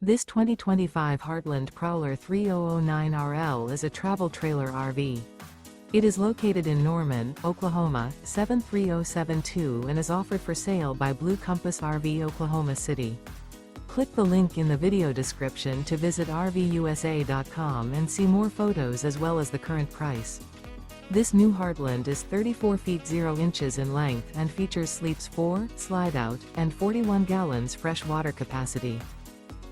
This 2025 Heartland Prowler 3009RL is a travel trailer RV. It is located in Norman, Oklahoma, 73072 and is offered for sale by Blue Compass RV Oklahoma City. Click the link in the video description to visit RVUSA.com and see more photos as well as the current price. This new Heartland is 34 feet 0 inches in length and features sleeps 4, slide-out, and 41 gallons fresh water capacity.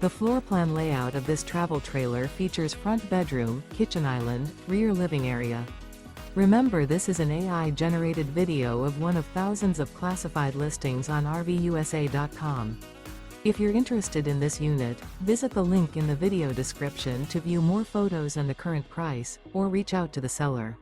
The floor plan layout of this travel trailer features front bedroom, kitchen island, rear living area. Remember, this is an AI-generated video of one of thousands of classified listings on RVUSA.com. If you're interested in this unit, visit the link in the video description to view more photos and the current price, or reach out to the seller.